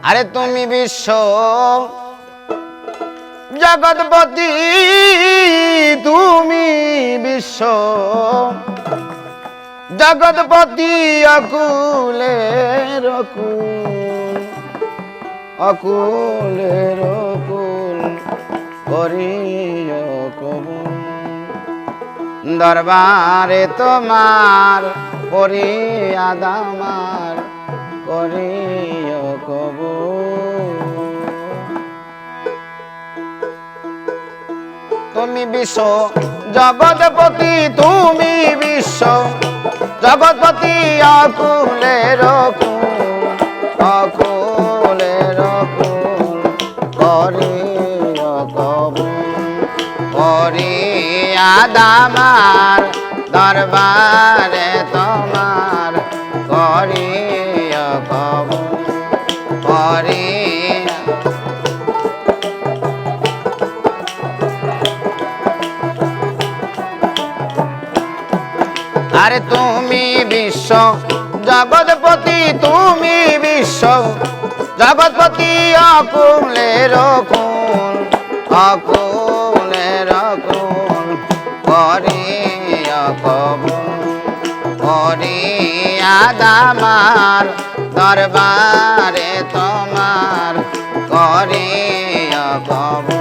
আরে তুমি বিশ্ব জগৎপতি, তুমি বিশ্ব জগৎপতি, অকুলের অকুল, অকুলের অকুল করিও কবুল। দরবারে তোমার ফরিয়াদ আমার করিও কবুল। তুমি বিশ্ব জগৎপতি, তুমি বিশ্ব জগৎপতি, অকুলের অকুল, অকুলের অকুল করিও কবুল। ফরিয়াদ আমার দরবারে তোমার করিও কবুল। আরে তুমি বিশ্ব জগৎপতি, তুমি বিশ্ব জগৎপতি, অকুলের অকুল, অকুলের অকুল করিও কবুল। ফরিয়াদ আমার দরবারে তোমার করিও কবুল।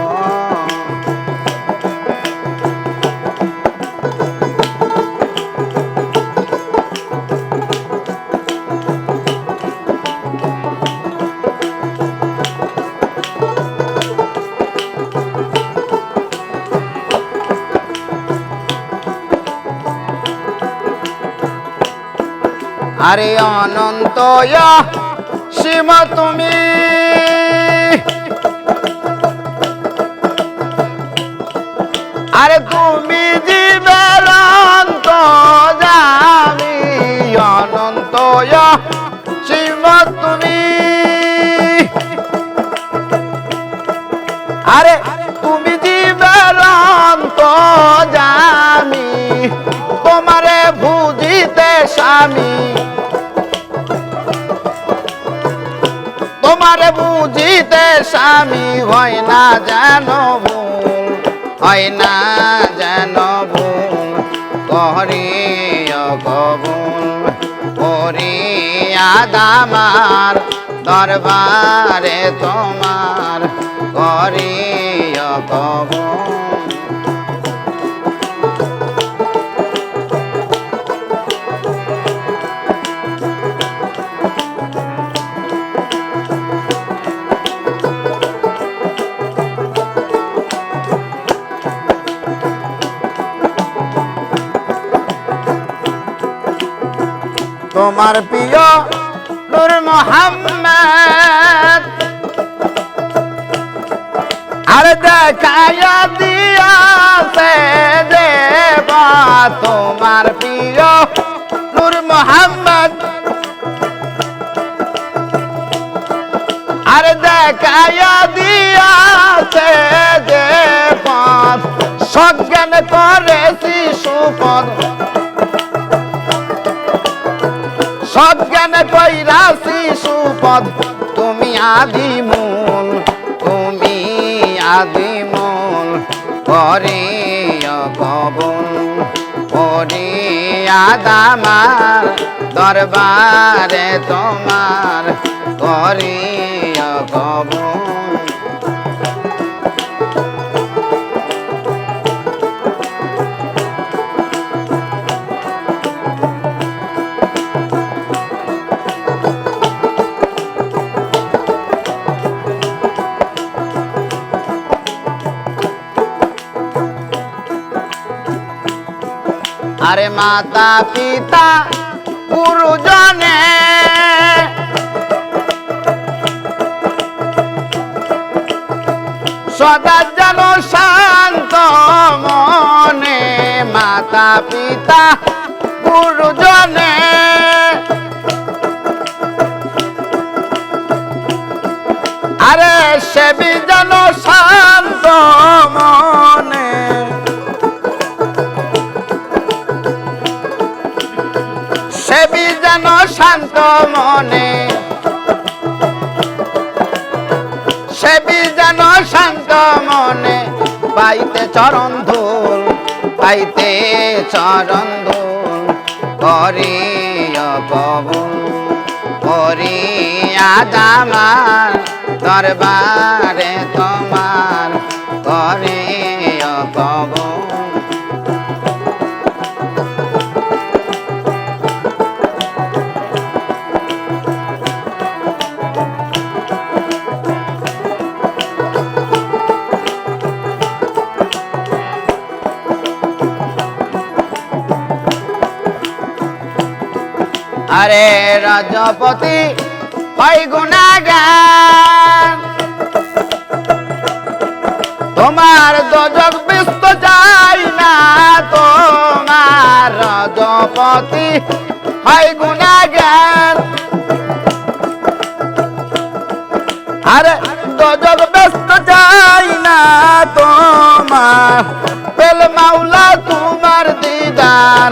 আরে অনন্ত সীম তুমি, আরে তুমি জীবের অন্তর্যামী, অনন্ত সীম তুমি, আরে তুমি জীবের অন্তর্যামী, তোমারে বুঝিতে স্বামী, তোমারে বুঝিতে স্বামী হয় না যেন ভুল, হয় না যেন ভুল করিও কবুল। ফরিয়াদ আমার দরবারে তোমার করিও কবুল। তোমার প্রিয় নূর মোহাম্মদ আর দেখায়া দিয়াছে দেবা, তোমার প্রিয় নূর মোহাম্মদ আর দেখায়া দিয়াছে দেবা, সজ্ঞান করেছি সুপদ, সজ্ঞান কইরাছি সুপদ, তুমি আদিমূল, তুমি আদিমূল করিও কবুল। ফরিয়াদ আমার দরবারে তোমার করিও কবুল। আরে মাতা পিতা গুরুজনে সদা যেন শান্ত মনে, মাতা পিতা গুরুজনে আরে সেবি যেন শান্ত মনে, সেবি যেন শান্ত মনে যেন শান্ত মনে পাইতে চরণ ধুল, পাইতে চরণ ধুল করিয়া কবুল, করিয়া আমার দরবারে তোমার করিয়া কবুল। আরে রাজপতি হয় গুনাগান, তোমার দোজখ ব্যস্ত যায় না, তোমার রাজপতি হয় গুনাগান। আরে দোজখ ব্যস্ত যায় না তোমার, পেল মাওলা তোমার দিদার।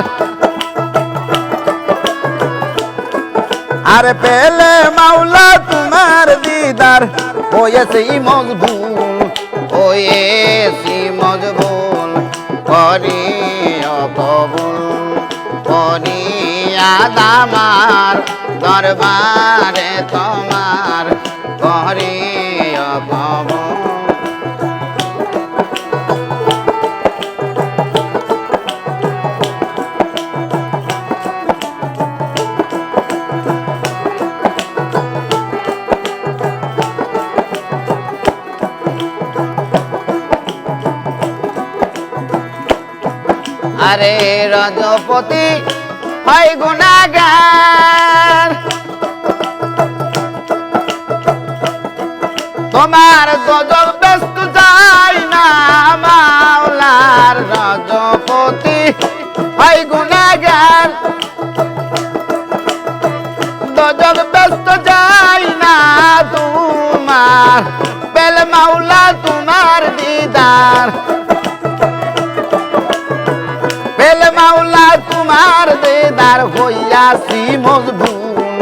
আরে পেলে মাওলা তোমার দিদার, হয়েছি মজবুল, হয়েছি মজবুল করিয়া কবুল, করিয়া আমার দরবারে তোমার করিয়া কবুল। আরে রাজপতি হয় গুনাগার, তোমার দোজখ ব্যস্ত যায় না মাওলার রাজপতি হয় গুনাগার। দোজখ ব্যস্ত যায় না তোমার, পেল মাওলা তোমার দিদার। মাওলা তোমার দিদার, হইয়াছি মজবুল,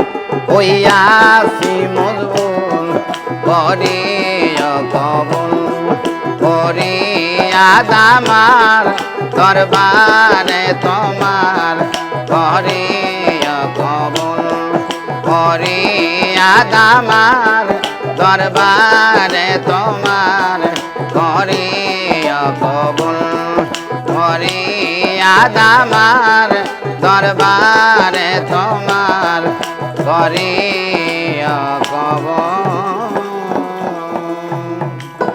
হইয়াছি মজবুল করিয়া কবুল, করিয়া আমার দরবারে তোমার করিয়া কবুল, করিয়া আমার দরবারে তোমার করিয়া কবুল, করিয়া আমার দরবারে তোমার করিয়া কবুল।